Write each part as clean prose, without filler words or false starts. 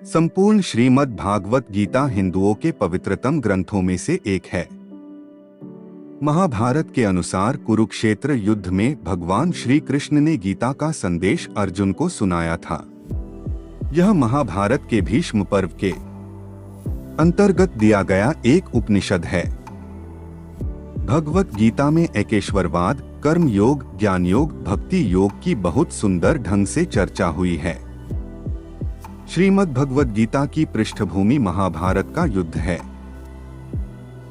संपूर्ण श्रीमद् भागवत गीता हिंदुओं के पवित्रतम ग्रंथों में से एक है। महाभारत के अनुसार कुरुक्षेत्र युद्ध में भगवान श्री कृष्ण ने गीता का संदेश अर्जुन को सुनाया था। यह महाभारत के भीष्म पर्व के अंतर्गत दिया गया एक उपनिषद है। भगवत गीता में एकेश्वरवाद, कर्म योग, ज्ञान योग, भक्ति योग की बहुत सुंदर ढंग से चर्चा हुई है। श्रीमद् भगवत गीता की पृष्ठभूमि महाभारत का युद्ध है।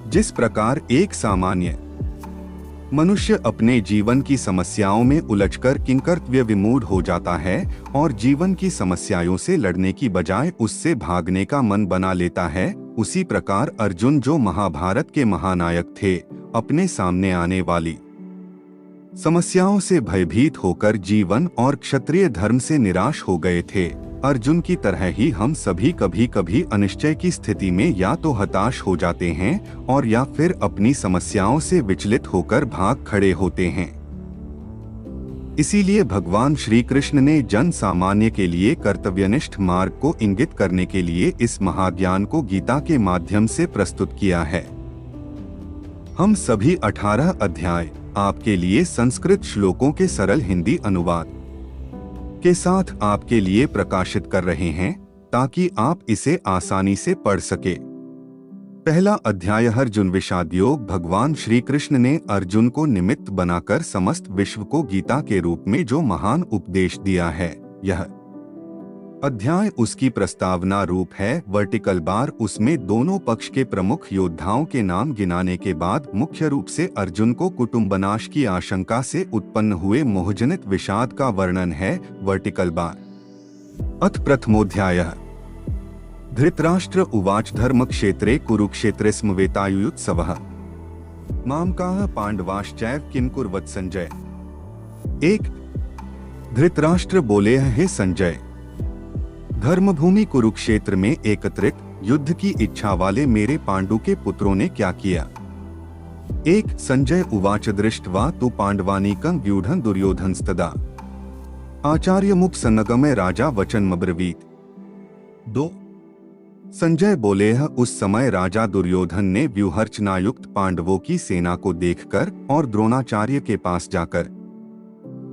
जिस प्रकार एक सामान्य मनुष्य अपने जीवन की समस्याओं में उलझकर किंकर्तव्य विमूढ़ हो जाता है और जीवन की समस्याओं से लड़ने की बजाय उससे भागने का मन बना लेता है, उसी प्रकार अर्जुन, जो महाभारत के महानायक थे, अपने सामने आने वाली समस्याओं से भयभीत होकर जीवन और क्षत्रिय धर्म से निराश हो गए थे। अर्जुन की तरह ही हम सभी कभी कभी अनिश्चय की स्थिति में या तो हताश हो जाते हैं और या फिर अपनी समस्याओं से विचलित होकर भाग खड़े होते हैं। इसीलिए भगवान श्री कृष्ण ने जन सामान्य के लिए कर्तव्यनिष्ठ मार्ग को इंगित करने के लिए इस महाज्ञान को गीता के माध्यम से प्रस्तुत किया है। हम सभी 18 अध्याय आपके लिए संस्कृत श्लोकों के सरल हिंदी अनुवाद के साथ आपके लिए प्रकाशित कर रहे हैं ताकि आप इसे आसानी से पढ़ सके। पहला अध्याय अर्जुन विषाद योग। भगवान श्री कृष्ण ने अर्जुन को निमित्त बनाकर समस्त विश्व को गीता के रूप में जो महान उपदेश दिया है, यह अध्याय उसकी प्रस्तावना रूप है। वर्टिकल बार उसमें दोनों पक्ष के प्रमुख योद्धाओं के नाम गिनाने के बाद मुख्य रूप से अर्जुन को कुटुंबनाश की आशंका से उत्पन्न हुए मोहजनित विषाद का वर्णन है। वर्टिकल बार अथ प्रथमोध्यायः धृतराष्ट्र उवाच धर्म क्षेत्रे कुरुक्षेत्रे स्मवेतायुत्सवः मामकाः पांडवाश्चैव किं कुर्वत् संजय। 1 धृतराष्ट्र बोले, हे संजय, धर्मभूमि कुरुक्षेत्र में एकत्रित युद्ध की इच्छा वाले मेरे पांडु के पुत्रों ने क्या किया। 1 संजय उवाच दृष्ट्वा तु पांडवानीकं व्यूढ़ं दुर्योधनस्तदा आचार्यमुपसन्नगमे राजा वचनमब्रवीत्। 2 संजय बोले, उस समय राजा दुर्योधन ने व्यूहरचनायुक्त पांडवों की सेना को देखकर और द्रोणाचार्य के पास जाकर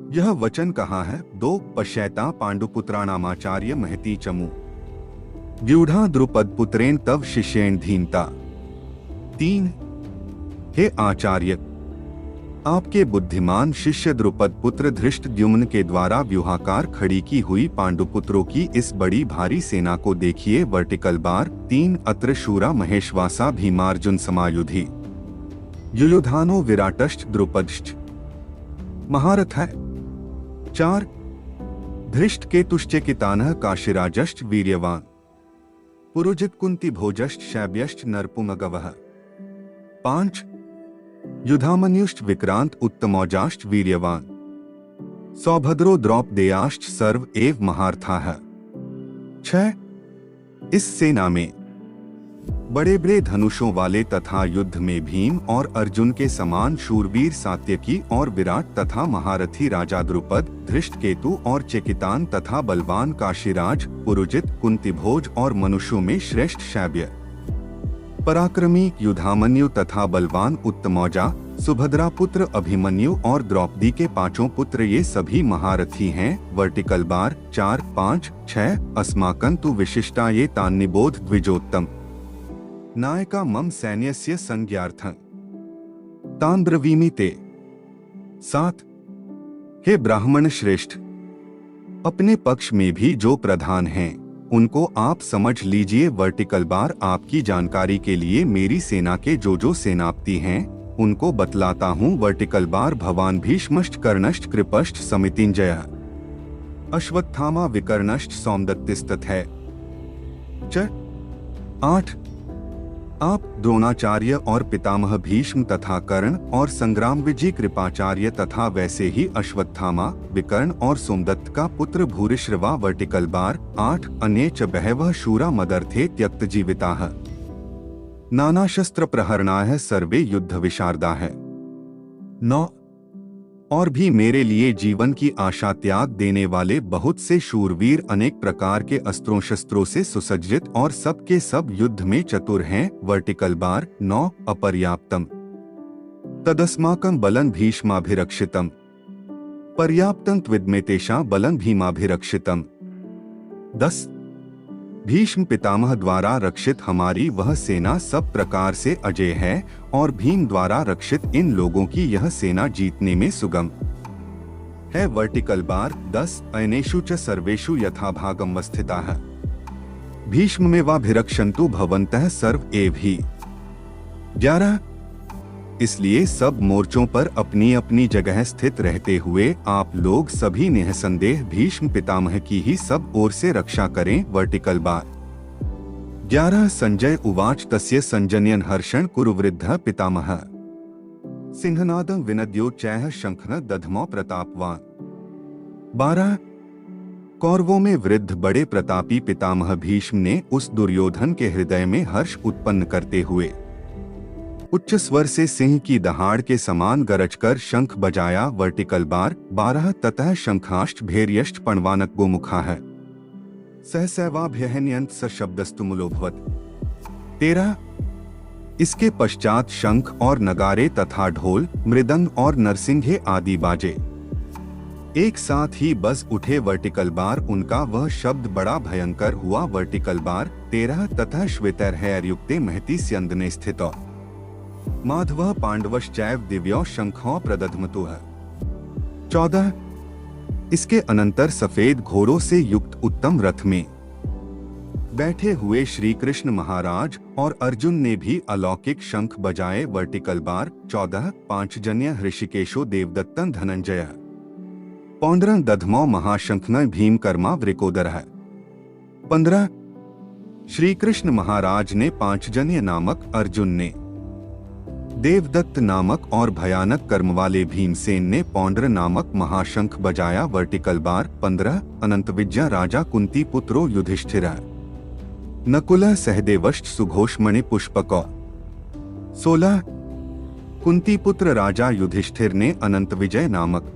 यह वचन कहा है। 2 पश्यैता पांडुपुत्राणामाचार्य महती चमु व्यूढ़ा द्रुपद पुत्रेण तव शिष्येण धीनता। 3 हे आचार्य, आपके बुद्धिमान शिष्य द्रुपद पुत्र धृष्टद्युम्न के द्वारा व्यूहाकार खड़ी की हुई पांडुपुत्रों की इस बड़ी भारी सेना को देखिए। वर्टिकल बार 3 अत्र शूरा महेश्वासा भीमार्जुन समायुधि युयुधानो विराटश्च द्रुपदश्च महारथ है। 4 धृष्ट केतुश्चेकितानः काशीराजश्च वीर्यवान पुरुजित कुंती भोजश्च शैब्यश्च नरपुमगवः। 5 युधामन्युश्च विक्रांत उत्तमौजाश्च वीर्यवान सौभद्रो द्रौपदेयाश्च सर्व एव महारथाः। 6 इस सेना में बड़े बड़े धनुषों वाले तथा युद्ध में भीम और अर्जुन के समान शूरवीर सात्यकी और विराट तथा महारथी राजा द्रुपद, धृष्टकेतु और चेकितान तथा बलवान काशीराज, पुरुजित, कुंतीभोज और मनुष्यों में श्रेष्ठ शैब्य, पराक्रमी युधामन्यु तथा बलवान उत्तमौजा, सुभद्रा पुत्र अभिमन्यु और द्रौपदी के 5 पुत्र, ये सभी महारथी हैं। वर्टिकल बार 4, 5, 6 अस्माकं तु विशिष्टा ये तान्निबोध द्विजोत्तम नायका मम सैन्यस्य संज्ञार्थं तान् ब्रवीमि ते। 7 हे ब्राह्मण श्रेष्ठ, अपने पक्ष में भी जो प्रधान हैं उनको आप समझ लीजिए। वर्टिकल बार आपकी जानकारी के लिए मेरी सेना के जो सेनापति हैं उनको बतलाता हूँ। वर्टिकल बार भवान भीष्मश्च कर्णश्च कृपश्च समितिंजयः अश्वत्थामा विकर्णश्च सौमदत्तिस्तथै च। 8 आप द्रोणाचार्य और पितामह भीष्म तथा कर्ण और संग्राम विजय कृपाचार्य तथा वैसे ही अश्वत्थामा, विकर्ण और सोमदत्त का पुत्र भूरिश्रवा। वर्टिकल बार 8 अन्ये च बहवः शूरा मदर्थे त्यक्त जीविताः नाना शस्त्र प्रहरणाः सर्वे युद्ध विशारदाः। 9 और भी मेरे लिए जीवन की आशा त्याग देने वाले बहुत से शूरवीर अनेक प्रकार के अस्त्रों शस्त्रों से सुसज्जित और सबके सब युद्ध में चतुर हैं। वर्टिकल बार 9 अपर्याप्तम तदस्माकं बलं भीष्माभिरक्षितम् पर्याप्तं त्विद्मेतेषां बलं भीमाभिरक्षितम्। 10 भीष्म पितामह द्वारा रक्षित हमारी वह सेना सब प्रकार से अजय है और भीम द्वारा रक्षित इन लोगों की यह सेना जीतने में सुगम है। वर्टिकल बार 10 अनेषु च सर्वेषु यथाभागम स्थिताः भीष्ममेवाभिरक्षन्तु भवन्तः सर्व एव हि। 11 इसलिए सब मोर्चों पर अपनी अपनी जगह स्थित रहते हुए आप लोग सभी निःसंदेह भीष्म पितामह की ही सब ओर से रक्षा करें। वर्टिकल बार 11 संजय उवाच तस्य संजनयन हर्षण कुरुवृद्धः पितामहः सिंहनादं विनद्यो चैह शंखन दधमो प्रतापवान। 12 कौरवों में वृद्ध बड़े प्रतापी पितामह भीष्म ने उस दुर्योधन के हृदय में हर्ष उत्पन्न करते हुए उच्च स्वर से सिंह की दहाड़ के समान गरजकर शंख बजाया। वर्टिकल बार 12 ततः शंखाष्ट भैर्यष्ट पणवानक गोमुखा है सहसैवाभ्यहन्यंत स शब्दस्तुमुलोभवत। 13 इसके पश्चात शंख और नगारे तथा ढोल मृदंग और नरसिंघे आदि बाजे एक साथ ही बज उठे। वर्टिकल बार उनका वह शब्द बड़ा भयंकर हुआ। वर्टिकल बार 13 तथा श्वेतैर्हैर्युक्ते महति स्यंदने स्थितो माधव पांडवश्चैव दिव्यो शंखो प्रदधमतुः। 14 इसके अनंतर सफेद घोड़ों से युक्त उत्तम रथ में बैठे हुए श्री कृष्ण महाराज और अर्जुन ने भी अलौकिक शंख बजाए। वर्टिकल बार 14 पांचजन्य ऋषिकेशो देवदत्तं धनंजय पौंड्रं दधमो महाशंखन भीम कर्मा वृकोदरः। 15 श्री कृष्ण महाराज ने पांचजन्य नामक अर्जुन ने देवदत्त नामक और भयानक कर्म वाले भीमसेन ने पौंड्र नामक महाशंख बजाया। वर्टिकल बार 15 अनंत विद्या राजा कुंती पुत्रो युधिष्ठिर नकुल सहदेवष्ट सुघोषमणि पुष्पको। 16 कुंती पुत्र राजा युधिष्ठिर ने अनंत विजय नामक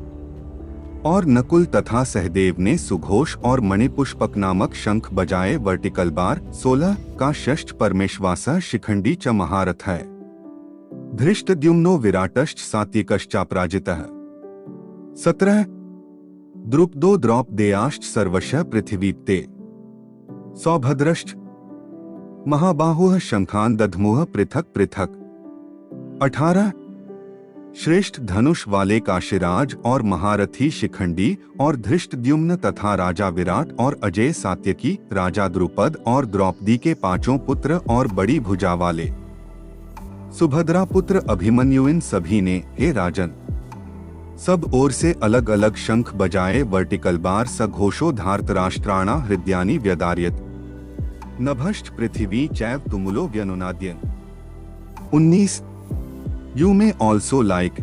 और नकुल तथा सहदेव ने सुघोष और मणिपुष्पक नामक शंख बजाए। वर्टिकल बार 16 का षष्ठ परमेश्वासा शिखंडी च महारथ है धृष्टद्युम्नो विराटश्च सात्विकश्चापराजितः। 17 द्रुपदो द्रौपदेयाश्च सर्वशः पृथिवीप्ते सौभद्रश्च महाबाहुः शंखान दधमुः पृथक पृथक। 18 श्रेष्ठ धनुष वाले काशीराज और महारथी शिखंडी और धृष्टद्युम्न तथा राजा विराट और अजय सात्यकी राजा द्रुपद और द्रौपदी के पांचों पुत्र और बड़ी भुजा वाले सुभद्रा पुत्र अभिमन्यु इन सभी ने हे राजन सब ओर से अलग अलग शंख बजाए। वर्टिकल बार सघोषो धार्तराष्ट्राणा हृदयानि व्यदार्यत नभश्च पृथिवी चैव तुमुलो व्यनुनाद्यन। 19 यू में ऑल्सो लाइक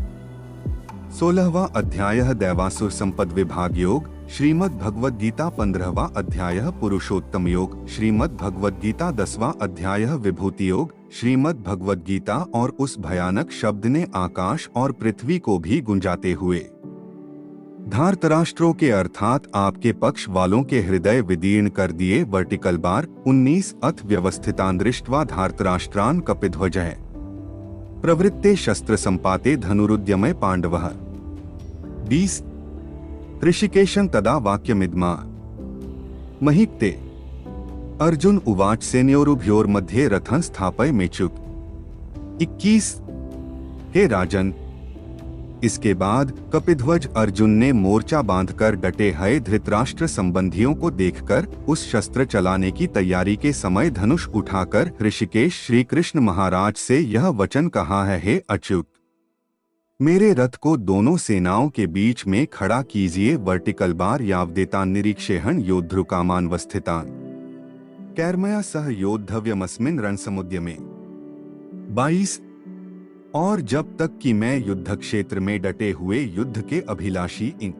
16वां अध्याय दैवासुर संपद विभाग योग श्रीमद् भगवद गीता 15वां अध्याय पुरुषोत्तम योग श्रीमद् भगवद गीता 10वां अध्याय विभूति योग श्रीमद् भगवद गीता और उस भयानक शब्द ने आकाश और पृथ्वी को भी गुंजाते हुए धार्तराष्ट्रों के अर्थात आपके पक्ष वालों के हृदय विदीर्ण कर दिए। वर्टिकल बार 19 अथ व्यवस्थितान दृष्ट्वा धार्तराष्ट्रान कपिध्वजः प्रवृत्ते शस्त्र संपाते धनुरुद्यमे पांडवः। 20 ऋषिकेशं तदा वाक्यमिद्मा महीप्ते अर्जुन उवाच सेनयोरुभयोर्मध्ये रथं स्थापयमेचुक। 21 हे राजन इसके बाद कपिध्वज अर्जुन ने मोर्चा बांधकर डटे हुए धृतराष्ट्र संबंधियों को देखकर उस शस्त्र चलाने की तैयारी के समय धनुष उठाकर ऋषिकेश श्री कृष्ण महाराज से यह वचन कहा है हे अच्युत मेरे रथ को दोनों सेनाओं के बीच में खड़ा कीजिए। वर्टिकल बार यावदेतान निरीक्षेहन योद्धृकामानवस्थितान कैर्मया सह योद्धव्यमस्मिन् रणसमुद्यमे। 22 और जब तक कि मैं युद्ध क्षेत्र में डटे हुए युद्ध के अभिलाषी इन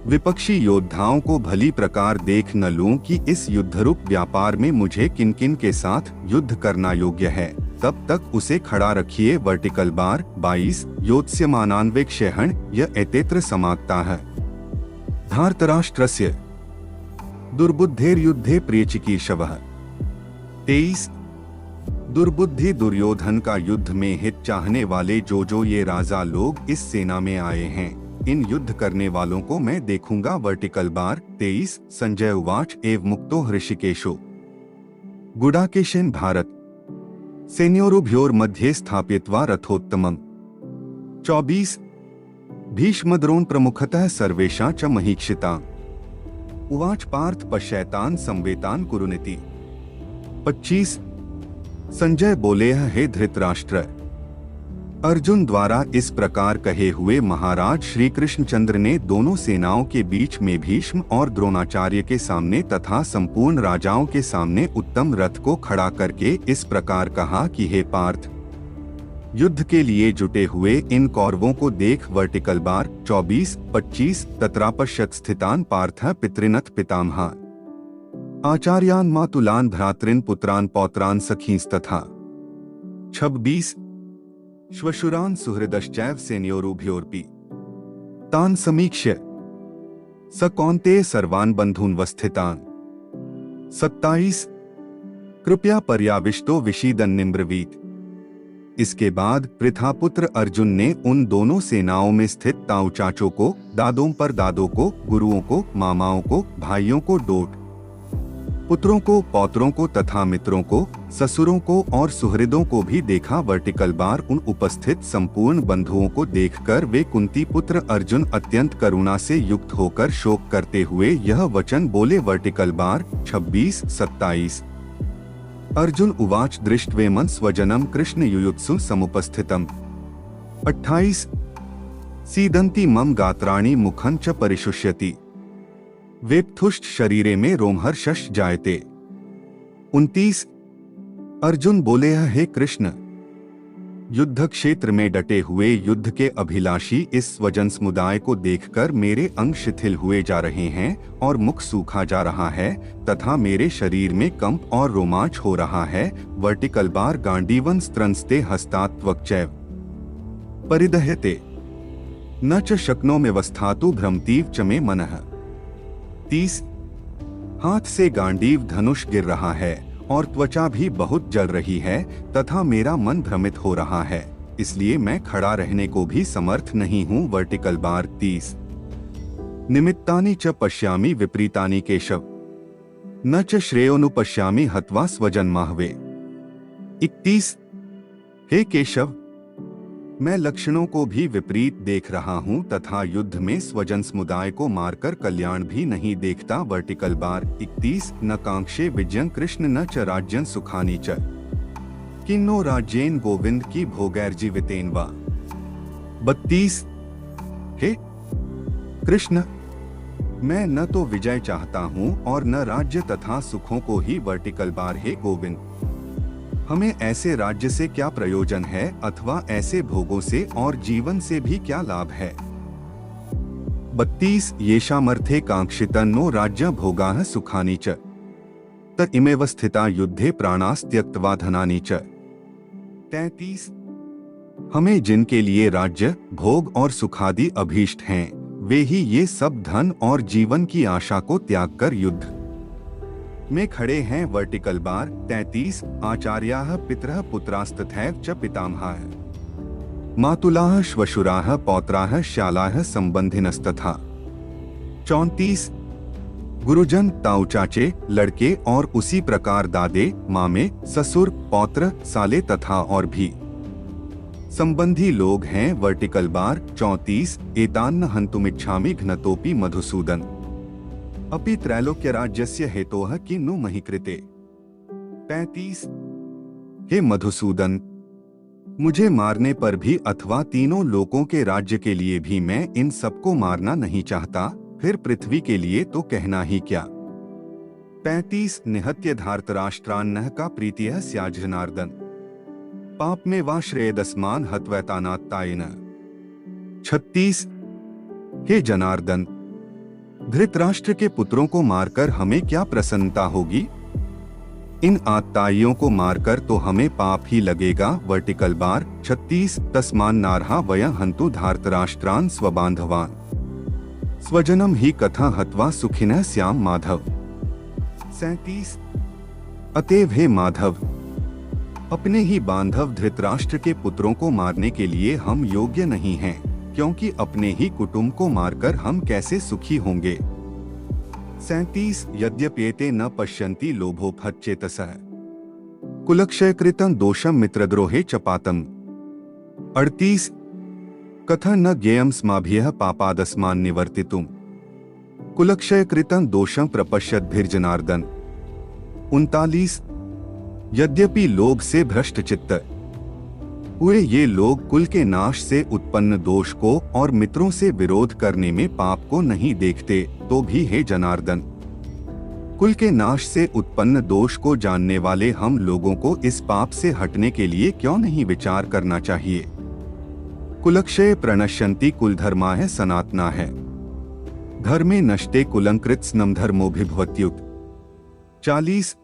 विपक्षी योद्धाओं को भली प्रकार देख न लूं कि इस युद्धरूप व्यापार में मुझे किन किन के साथ युद्ध करना योग्य है। तब तक उसे खड़ा रखिए। वर्टिकल बार 22 योत्स्यमानान्वेक शेहण य एतेत्र समाप्ता है। धार्तराष्ट्रस्य दुर्बुद्धेर्युद्धे प्रियचिकीर्षवः। 23 दुर्बुद्धि दुर्योधन का युद्ध में हित चाहने वाले जो ये राजा लोग इस सेना में आए हैं, इन युद्ध करने वालों को मैं देखूंगा। वर्टिकल बार 23 संजय उवाच एव मुक्तो हृषिकेशो गुडाकेशन भारत सैन्योरुभयोर मध्ये स्थापयित्वा रथोत्तमम्। 24 भीष्मद्रोण प्रमुखतः सर्वेषां च महीक्षिता उवाच पार्थ पश्यैतान् संवेतान् कुरुनिति। 25 संजय बोले हे धृतराष्ट्र, अर्जुन द्वारा इस प्रकार कहे हुए महाराज श्री कृष्णचंद्र ने दोनों सेनाओं के बीच में भीष्म और द्रोणाचार्य के सामने तथा संपूर्ण राजाओं के सामने उत्तम रथ को खड़ा करके इस प्रकार कहा कि हे पार्थ, युद्ध के लिए जुटे हुए इन कौरवों को देख। Vertical bar 24-25 तत्रापश्यत् स्थितान Partha पितृनथ pitamaha आचार्यान मातुलान भ्रातृन पुत्रान पौत्रान सखींस्तथा। 26 श्वशुरान सुहृदश्चैव सेनयोरुभयोरपि तान समीक्ष्य स कौन्तेय सर्वान् बन्धून् वस्थितान्। 27 कृपया पर्याविष्टो विषीदन् निम्ब्रवीत। इसके बाद पृथापुत्र अर्जुन ने उन दोनों सेनाओं में स्थित ताऊ चाचों को, दादों पर दादों को, गुरुओं को, मामाओं को, भाइयों को, डोट पुत्रों को, पौत्रों को तथा मित्रों को, ससुरों को और सुहृदों को भी देखा। वर्टिकल बार उन उपस्थित संपूर्ण बंधुओं को देखकर वे कुंती पुत्र अर्जुन अत्यंत करुणा से युक्त होकर शोक करते हुए यह वचन बोले। वर्टिकल बार 26-27 अर्जुन उवाच दृष्ट्वेमं स्वजनं कृष्ण युयुत्सु समुपस्थितम्। 28 सीदन्ति मम गात्राणि मुखं च परिशुष्यति वेप्थुष्ट शरीरे में रोमहर्षश जायते। 29 अर्जुन बोले हे कृष्ण, युद्ध क्षेत्र में डटे हुए युद्ध के अभिलाषी इस स्वजन समुदाय को देखकर मेरे अंग शिथिल हुए जा रहे हैं और मुख सूखा जा रहा है तथा मेरे शरीर में कंप और रोमांच हो रहा है। वर्टिकल बार गांडीवन स्त्रंस्ते हस्तात्वक्चैव परिदह्यते न च शक्नोमि वस्थातु भ्रमतीव च मे मनः। 30 हाथ से गांडीव धनुष गिर रहा है और त्वचा भी बहुत जल रही है तथा मेरा मन भ्रमित हो रहा है, इसलिए मैं खड़ा रहने को भी समर्थ नहीं हूँ। वर्टिकल बार 30 निमित्तानि च पश्यामि विपरीतानि केशव न च श्रेयोनुपश्यामि हत्वा स्वजन्माहवे। 31 हे केशव, मैं लक्षणों को भी विपरीत देख रहा हूँ तथा युद्ध में स्वजन समुदाय को मारकर कल्याण भी नहीं देखता। वर्टिकल बार 31 न कांक्षे विजयं कृष्ण न च राज्यं सुखानि च किन्नो राज्येन गोविंद की भोगैर्जीवितेन वा। 32 हे कृष्ण, मैं न तो विजय चाहता हूँ और न राज्य तथा सुखों को ही। वर्टिकल बार हे गोविंद, हमें ऐसे राज्य से क्या प्रयोजन है अथवा ऐसे भोगों से और जीवन से भी क्या लाभ है। 32 येषामर्थे कांक्षितन्नो राज्य भोगाः सुखानि च त इमेव स्थिता युद्धे प्राणास्त्यक्त्वा धनानि च। 33 हमें जिनके लिए राज्य, भोग और सुखादि अभीष्ट हैं, वे ही ये सब धन और जीवन की आशा को त्याग कर युद्ध में खड़े हैं। वर्टिकल बार 33 आचार्याः पितरः पुत्रास्तथैव च पितामहाः मातुलाः श्वशुराः पौत्राः श्यालाः संबंधिनस्तथा। 34 गुरुजन, ताऊ चाचे, लड़के और उसी प्रकार दादे, मामे, ससुर, पौत्र, साले तथा और भी संबंधी लोग हैं। वर्टिकल बार 34 एतान्न हन्तुमिच्छामि घ्नतोपि मधुसूदन अपि त्रैलोक्य राज्यस्य हेतोः किन्नु महि कृते। 35 हे मधुसूदन, मुझे मारने पर भी अथवा तीनों लोकों के राज्य के लिए भी मैं इन सबको मारना नहीं चाहता, फिर पृथ्वी के लिए तो कहना ही क्या। 35 निहत्य धार्तराष्ट्रान्नः का प्रीतियः स्याज् जनार्दन पाप में वा श्रेयदस्मान हत्वैतानात्तायेन। 36 हे जनार्दन, धृतराष्ट्र के पुत्रों को मारकर हमें क्या प्रसन्नता होगी। इन आत्ताइयों को मारकर तो हमें पाप ही लगेगा। वर्टिकल बार 36 तस्मान नारहा वय हंतु धार्तराष्ट्रान स्वबांधवान स्वजनम ही कथा हत्वा सुखिनः श्याम माधव। 37 अतएव हे माधव, अपने ही बांधव धृतराष्ट्र के पुत्रों को मारने के लिए हम योग्य नहीं हैं, क्योंकि अपने ही कुटुंब को मारकर हम कैसे सुखी होंगे। 37 यद्यप्येते न पश्यन्ति लोभोपहतचेतसः कुलक्षयकृतं दोषं मित्रद्रोहे च पातम्। 38 कथं न ज्ञेयं स्माभिः पापादस्मान् निवर्तितुम् कुलक्षयकृतं दोषं प्रपश्यद्भिर्जनार्दन। 39 यद्यपि लोभ से भ्रष्ट चित्त हुए ये लोग कुल के नाश से उत्पन्न दोष को और मित्रों से विरोध करने में पाप को नहीं देखते, तो भी हे जनार्दन, कुल के नाश से उत्पन्न दोष को जानने वाले हम लोगों को इस पाप से हटने के लिए क्यों नहीं विचार करना चाहिए। कुलक्षय प्रणश्यन्ति कुलधर्माः सनातनाः धर्मे नष्टे कुलंकृत्स्नम धर्मोभिभवत्युत। 40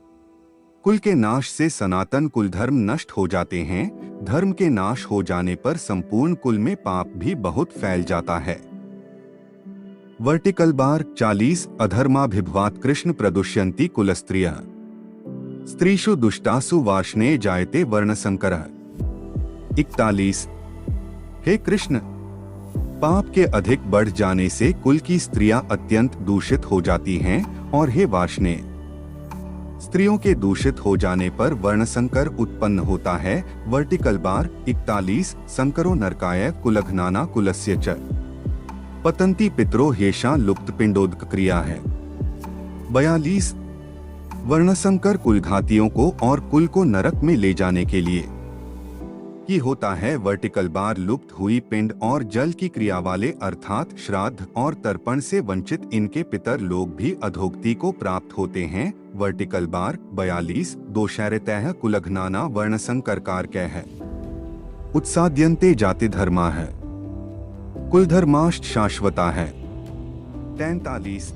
कुल के नाश से सनातन कुल धर्म नष्ट हो जाते हैं, धर्म के नाश हो जाने पर संपूर्ण कुल में पाप भी बहुत फैल जाता है। वर्टिकल बार 40 अधर्माभिभवात् कृष्ण प्रदुष्यन्ति कुलस्त्रियः स्त्रीषु दुष्टासु वार्ष्णे जायते वर्णसंकरः। 41 हे कृष्ण, पाप के अधिक बढ़ जाने से कुल की स्त्रियां अत्यंत दूषित हो जाती हैं, और हे वार्ष्णे, स्त्रियों के दूषित हो जाने पर वर्णसंकर उत्पन्न होता है। वर्टिकल बार 41 संकरो नरकाय कुलघ्नाना कुलस्य च पतंती पितरो हेषा लुप्त पिंडोदक क्रिया है। 42 वर्णसंकर कुलघातियों को और कुल को नरक में ले जाने के लिए की होता है। वर्टिकल बार लुप्त हुई पिंड और जल की क्रिया वाले अर्थात श्राद्ध और तर्पण से वंचित इनके पितर लोग भी अधोगति को प्राप्त होते हैं। वर्टिकल बार 42 दोषैरतः कुलघ्नाना वर्णसंकर कै है उत्साद्यन्ते जाति धर्मा है कुलधर्माश्च शाश्वता है। 43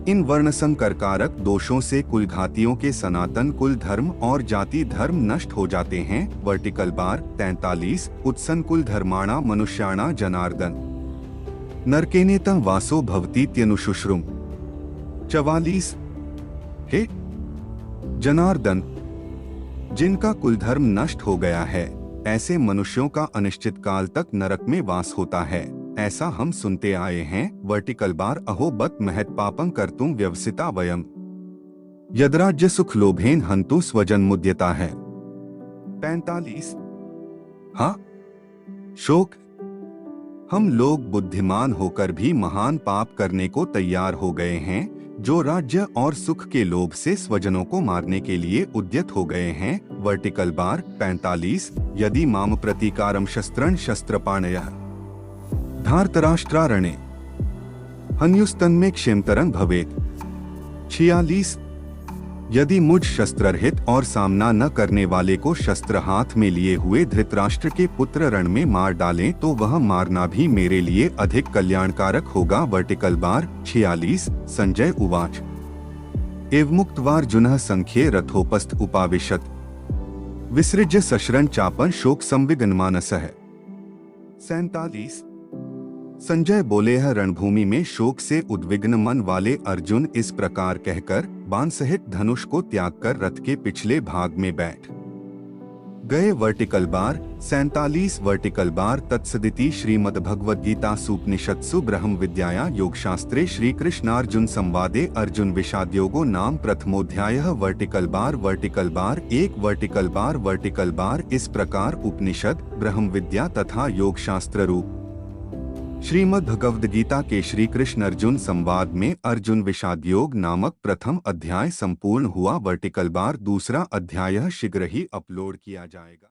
इन वर्णसंकर कारक दोषों से कुलघातियों के सनातन कुल धर्म और जाति धर्म नष्ट हो जाते हैं। वर्टिकल बार 43 उत्सन कुल धर्माणा मनुष्याणा जनार्दन नरकेनेतं वासो भवतीत्यनुशुश्रुम। 44 हे जनार्दन, जिनका कुल धर्म नष्ट हो गया है, ऐसे मनुष्यों का अनिश्चित काल तक नरक में वास होता है, ऐसा हम सुनते आए हैं। वर्टिकल बार अहो बत महत पापं कर्तुं व्यवसिता वयम यद्राज्य सुख लोभेन हंतु स्वजन मुद्यता है। 45 हाँ शोक, हम लोग बुद्धिमान होकर भी महान पाप करने को तैयार हो गए हैं, जो राज्य और सुख के लोभ से स्वजनों को मारने के लिए उद्यत हो गए हैं। वर्टिकल बार 45 यदि माम प्रतिकारम शस्त्रं शस्त्रपाणयः धार्तराष्ट्रारणे हन्युस्तन्मे क्षेमतरं भवेत्। 46 यदि मुझ शस्त्ररहित और सामना न करने वाले को शस्त्र हाथ में लिए हुए धृतराष्ट्र के पुत्र रण में मार डालें तो वह मारना भी मेरे लिए अधिक कल्याणकारक होगा। वर्टिकल बार 46 संजय उवाच एवमुक्त्वार्जुनः संख्ये रथोपस्थ उपाविशत् विसृज्य सशरन् चापं शोक संविघ्नमानसः। 47 संजय बोले, रणभूमि में शोक से उद्विग्न मन वाले अर्जुन इस प्रकार कहकर बाण सहित धनुष को त्याग कर रथ के पिछले भाग में बैठ गए। वर्टिकल बार 47 वर्टिकल बार तत्सदिति श्रीमद्भगवद्गीता सूपनिषत्सु ब्रह्म विद्याया योगशास्त्रे श्री कृष्णार्जुन संवादे अर्जुन विषादयोगो नाम प्रथमोध्यायः। वर्टिकल बार 1 वर्टिकल बार इस प्रकार उपनिषद ब्रह्म विद्या तथा योगशास्त्र रूप श्रीमद् भगवद गीता के श्री कृष्ण अर्जुन संवाद में अर्जुन विषाद योग नामक प्रथम अध्याय संपूर्ण हुआ। वर्टिकल बार दूसरा अध्याय शीघ्र ही अपलोड किया जाएगा।